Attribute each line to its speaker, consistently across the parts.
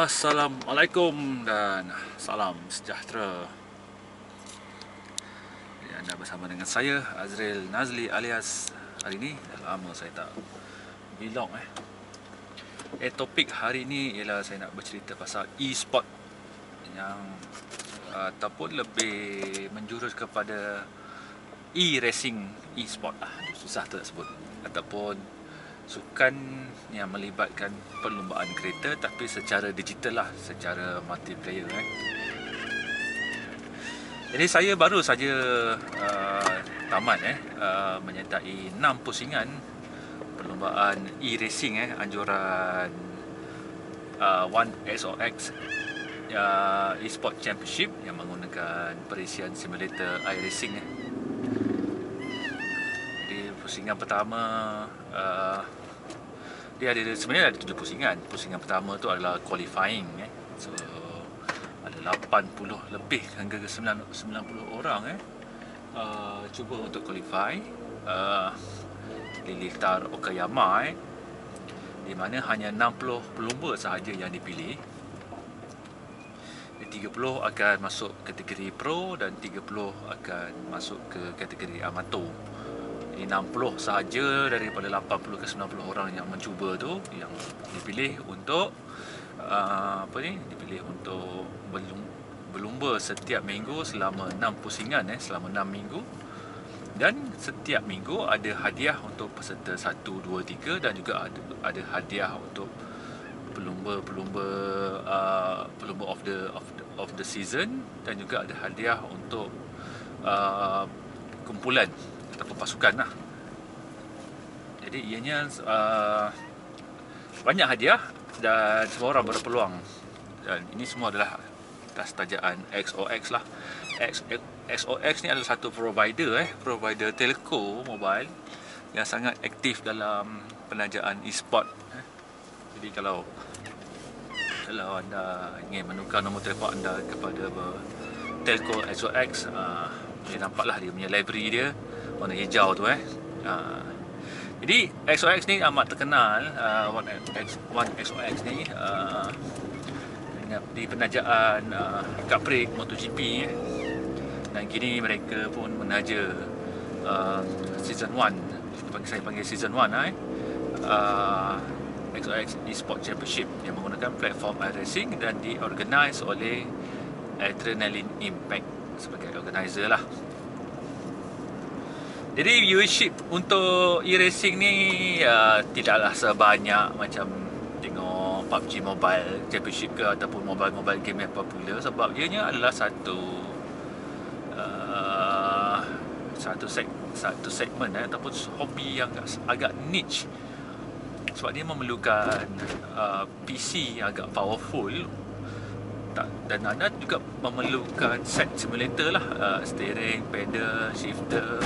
Speaker 1: Assalamualaikum dan salam sejahtera. Anda bersama dengan saya Azril Nazli alias hari ini dah lama saya tak vlog topik hari ini ialah saya nak bercerita pasal e-sport yang ataupun lebih menjurus kepada e-racing, e-sport susah tu nak sebut, ataupun sukan yang melibatkan perlumbaan kereta tapi secara digital lah, secara multiplayer Jadi saya baru saja tamat menyertai 6 pusingan perlumbaan e-racing anjuran One XOX e-sport championship yang menggunakan perisian simulator iRacing Jadi pusingan pertama dia sebenarnya ada 7 pusingan. Pusingan pertama tu adalah qualifying So ada 80 lebih hingga ke 90 orang cuba untuk qualify di Liftar Okayama di mana hanya 60 pelumba sahaja yang dipilih. 30 akan masuk kategori pro dan 30 akan masuk ke kategori amatur. 60 sahaja daripada 80 ke 90 orang yang mencuba tu yang dipilih untuk dipilih untuk berlumba setiap minggu selama 6 pusingan selama 6 minggu, dan setiap minggu ada hadiah untuk peserta 1, 2, 3 dan juga ada hadiah untuk pelumba of the season, dan juga ada hadiah untuk kumpulan ataupun pasukan lah. Jadi ianya banyak hadiah dan semua orang berpeluang, dan ini semua adalah atas tajaan XOX lah. XOX ni adalah satu provider telco mobile yang sangat aktif dalam penajaan e-sport. Jadi kalau anda ingin menukar nombor telefon anda kepada telco XOX, boleh nampaklah dia punya library dia warna hijau tu Jadi XOX ni amat terkenal, One XOX ni di penajaan Kaprik MotoGP dan kini mereka pun menaja season 1, saya panggil season 1 XOX e-sport championship yang menggunakan platform iRacing dan diorganize oleh Adrenaline Impact sebagai organizer lah. Jadi viewership untuk e-racing ni tidaklah sebanyak macam tengok PUBG Mobile Championship ke ataupun mobile game yang popular, sebab ianya adalah satu segmen ataupun hobi yang agak niche, sebab dia memerlukan PC yang agak powerful dan anda juga memerlukan set simulator lah, steering, pedal, shifter,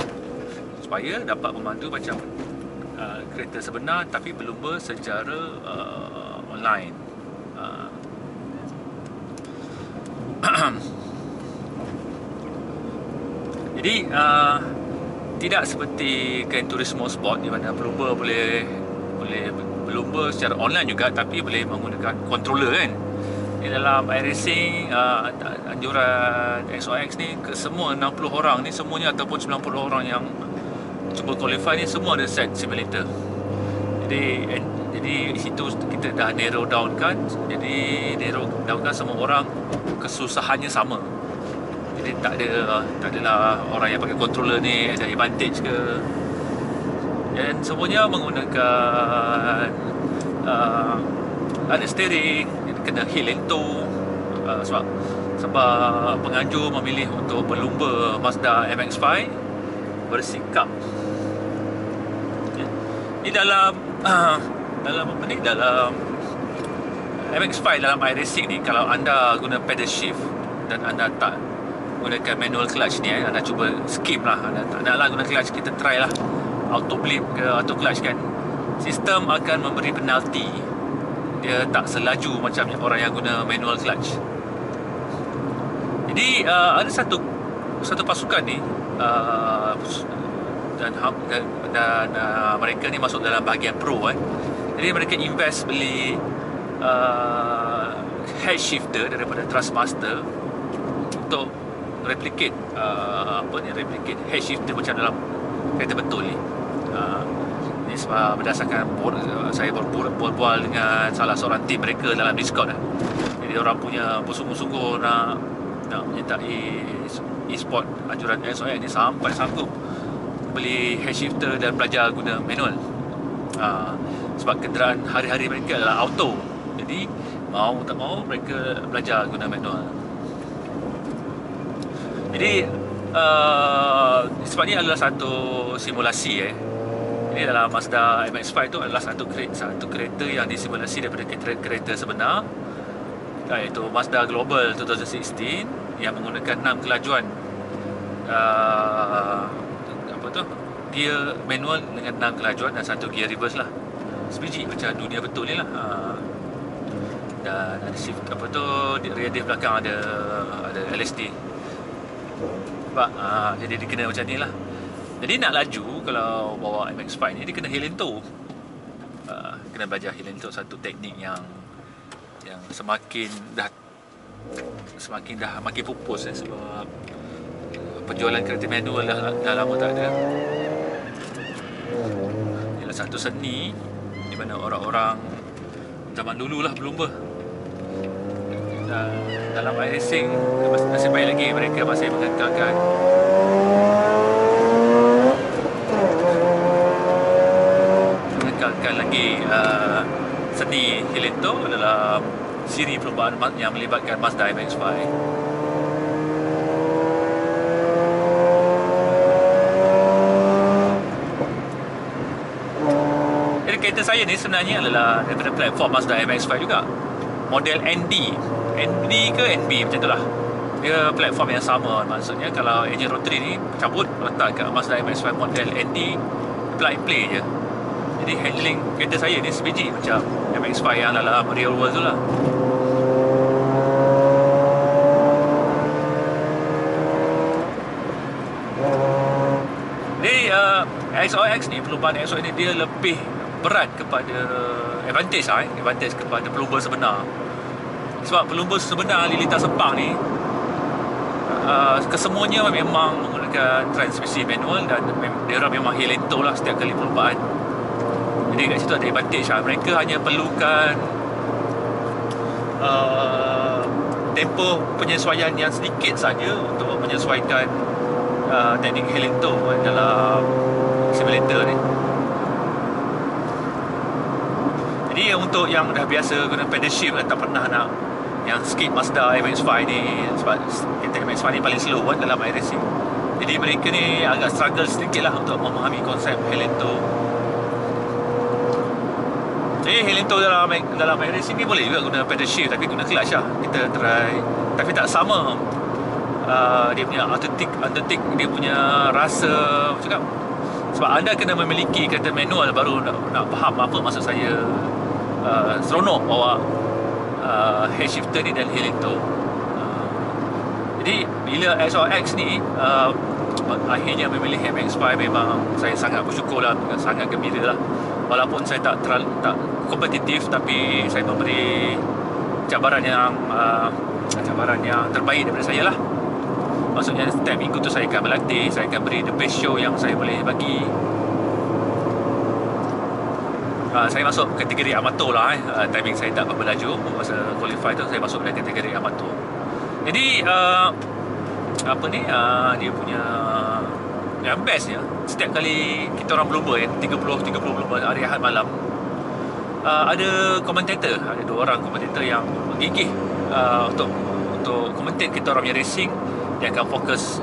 Speaker 1: supaya dapat memandu macam kereta sebenar tapi berlumba secara online. Jadi tidak seperti Gran Turismo Sport di mana pelumba boleh berlumba secara online juga, tapi boleh menggunakan controller Di dalam iRacing anjuran XOX ni, semua 60 orang ni semuanya ataupun 90 orang yang cuba qualify ni semua ada set simulator. Jadi di situ kita dah narrow down kan. Jadi narrow down kan semua orang kesusahannya sama. Jadi tak adalah orang yang pakai controller ni ada advantage ke. Dan semuanya menggunakan ada steering, kena heel lento sebab penganjur memilih untuk berlumba Mazda MX-5 bersikap di dalam MX-5 dalam iRacing ni. Kalau anda guna pedal shift dan anda tak gunakan manual clutch ni anda cuba skip lah, anda tak naklah guna clutch, kita try lah auto blip ke auto clutch kan, sistem akan memberi penalti. Dia tak selaju macam orang yang guna manual clutch. Jadi ada satu pasukan ni dan mereka ni masuk dalam bahagian pro Jadi mereka invest beli head shifter daripada Thrustmaster untuk replicate replicate head shifter macam dalam kereta betul ni. Ini sebab berdasarkan saya berbual dengan salah seorang tim mereka dalam Discord lah. Jadi orang punya bersungguh-sungguh nak menyertai e-sport anjuran SOX ni sampai sanggup beli head shifter dan belajar guna manual. Sebab kenderaan hari-hari mereka adalah auto, jadi mau tak mau mereka belajar guna manual. Jadi sebab ni adalah satu simulasi. Ini dalam Mazda MX-5 tu adalah satu kereta yang disimulasi daripada kereta sebenar, iaitu Mazda Global 2016 yang menggunakan 6 kelajuan gear manual dengan 6 kelajuan dan satu gear reverse lah. Sebiji macam dunia betul ni lah. Dan ada shift rear diff belakang ada LSD. Sebab jadi dia kena macam ni lah. Jadi nak laju kalau bawa MX-5 ni, dia kena heel into. Kena belajar heel into, satu teknik yang semakin makin pupus sebab penjualan kereta manual dah lama tak ada. Ialah satu seni di mana orang-orang zaman dulu lah berlumba. Dalam iRacing nasib baik lagi mereka masih mengekalkan lagi seni heel into dalam siri perlombaan yang melibatkan Mazda MX-5. Jadi kereta saya ni sebenarnya adalah daripada platform Mazda MX-5 juga, model ND ke NB macam tu lah. Dia platform yang sama, maksudnya kalau engine rotary ni cabut letak kat Mazda MX-5 model ND, plug and play je. Jadi handling kereta saya ni sebiji macam MX-5 yang dalam real world tu lah. Jadi SOX ni, perlumbaan SOX ni dia lebih berat kepada advantage kepada pelumba sebenar. Sebab pelumba sebenar di lintas Sepang ni kesemuanya memang menggunakan transmisi manual dan dia orang memang heel into lah setiap kali perlumbaan. Jadi kat situ ada advantage lah. Mereka hanya perlukan tempoh penyesuaian yang sedikit saja untuk menyesuaikan teknik heel into dalam simulator ni. Jadi untuk yang dah biasa guna pedal shift dan tak pernah nak yang skip Mazda MX-5 ni, sebab kereta MX-5 ni paling slow dalam iRacing, jadi mereka ni agak struggle sedikit lah untuk memahami konsep heel into. Jadi heel into dalam iRacing ni boleh juga guna pedal shift, tapi guna clutch lah. Kita try, tapi tak sama dia punya undertake, dia punya rasa cakap. Sebab anda kena memiliki kereta manual baru nak faham apa maksud saya seronok bawa head shifter ni dan heel into. Jadi bila SOX ni akhirnya memilih MX-5, memang saya sangat bersyukur lah, sangat gembira lah. Walaupun saya tak kompetitif, tapi saya memberi cabaran yang terbaik daripada saya lah. Maksudnya setiap minggu tu saya akan berlatih, saya akan beri the best show yang saya boleh bagi. Saya masuk kategori amatur lah. Timing saya tak berapa laju. Masa qualify tu saya masuk dalam kategori amatur. Jadi dia punya yang bestnya, setiap kali kita orang berlumba 30 berlumba hari Ahad malam, ada komentator, ada 2 orang komentator yang gigih untuk komentar kita orang punya racing. Dia akan fokus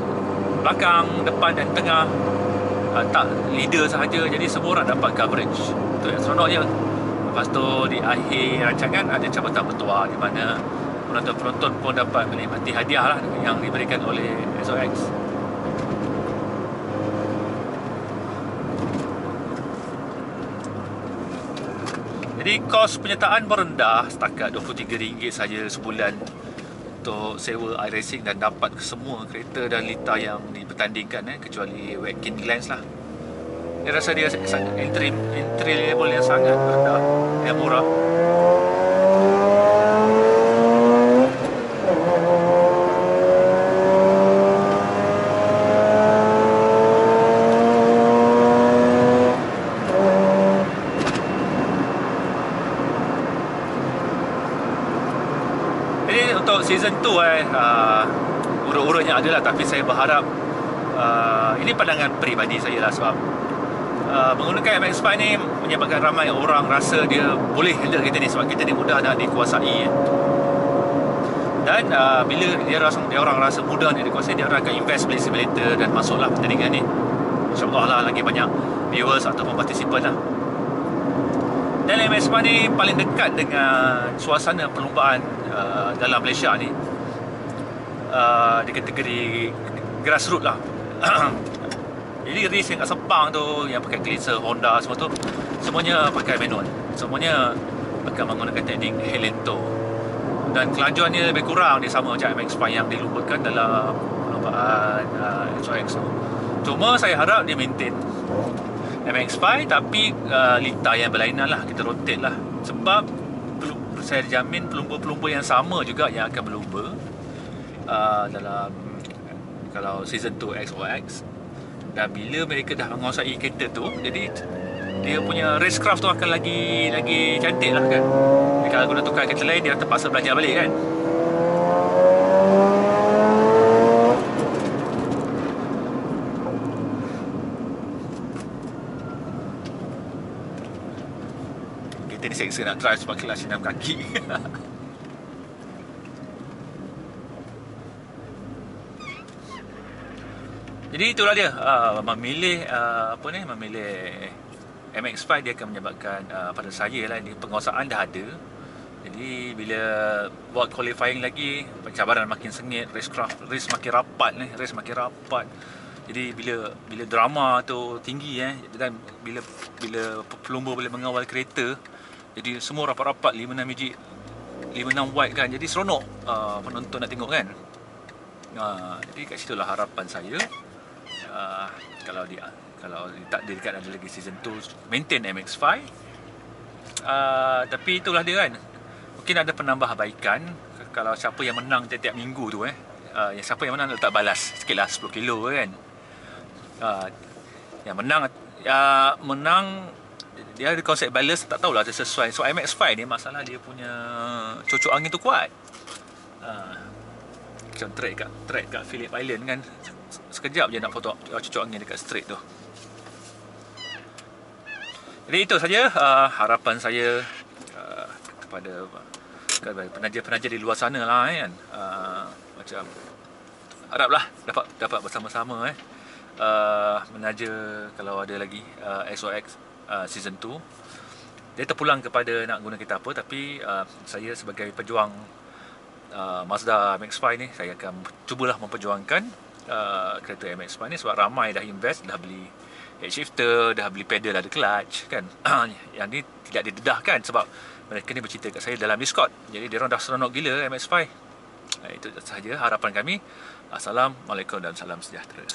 Speaker 1: belakang, depan dan tengah, tak leader sahaja. Jadi semua orang dapat coverage. Itu yang seronoknya. Lepas tu di akhir rancangan ada jabatan bertuah, di mana penonton-penonton pun dapat menikmati hadiah lah yang diberikan oleh SOX. Jadi kos penyertaan merendah setakat RM23 saja sebulan untuk sewa iRacing dan dapat semua kereta dan litar yang dipertandingkan, kecuali Watkins Glen lah. Saya rasa dia entry level yang sangat rendah, yang murah. season 2 urut-urutnya adalah, tapi saya berharap ini pandangan peribadi saya lah, sebab menggunakan MX-5 ni menyebabkan ramai orang rasa dia boleh handle kereta ni sebab kereta ni mudah nak dikuasai. Dan bila dia orang rasa mudah nak dikuasai, dia orang akan invest beli simulator dan masuklah pertandingan ni. InsyaAllah lah lagi banyak viewers ataupun partisipan lah. Dan MX-5 ni paling dekat dengan suasana perlombaan dalam Malaysia ni, di kategori grassroots lah. Jadi race yang kat Sepang tu, yang pakai Glacier, Honda semua tu, semuanya pakai manual. Semuanya akan menggunakan teknik Helento. Dan kelajuannya lebih kurang dia sama macam MX-5 yang dilumbakan dalam perlombaan SOX tu. Cuma saya harap dia maintain MX-5 tapi litar yang berlainan lah, kita rotate lah. Sebab saya jamin pelumba-pelumba yang sama juga yang akan berlumba dalam kalau season 2 XOX. Dan bila mereka dah menguasai kereta tu, jadi dia punya racecraft tu akan lagi cantik lah kan. Jadi kalau guna tukar kereta lain, dia terpaksa belajar balik kan. Kereta ni seksa nak drive sebab kelas 6 kaki. Jadi itulah dia, memilih MX-5 dia akan menyebabkan pada saya lah, ni penguasaan dah ada. Jadi bila buat qualifying lagi, cabaran makin sengit, race makin rapat. Jadi bila drama tu tinggi dan bila pelumba boleh mengawal kereta, jadi semua rapat-rapat 56 biji 56 wide kan, jadi seronok penonton nak tengok kan. Jadi kat situlah harapan saya. Kalau ditakdirkan ada lagi season 2, maintain MX-5. Tapi itulah dia kan, mungkin ada penambahbaikan. Kalau siapa yang menang tiap-tiap minggu tu siapa yang menang letak balas sikit lah 10 kilo kan. Yang menang dia ada konsep balance, tak tahulah dia sesuai. So MX-5 ni masalah dia punya cocok angin tu kuat. Macam track kat Phillip Island kan, sekejap je nak potong cocok angin dekat straight tu. Jadi itu saja harapan saya kepada penaja-penaja di luar sana lah kan. Macam haraplah dapat bersama-sama menaja kalau ada lagi SOX season 2. Dia terpulang kepada nak guna kereta apa, tapi saya sebagai pejuang Mazda MX-5 ni, saya akan cubalah memperjuangkan kereta MX-5 ni sebab ramai dah invest, dah beli head shifter, dah beli pedal, ada clutch kan. Yang ni tidak didedahkan sebab mereka ni bercerita kat saya dalam Discord. Jadi dia orang dah seronok gila MX-5. Itu sahaja harapan kami. Assalamualaikum dan salam sejahtera.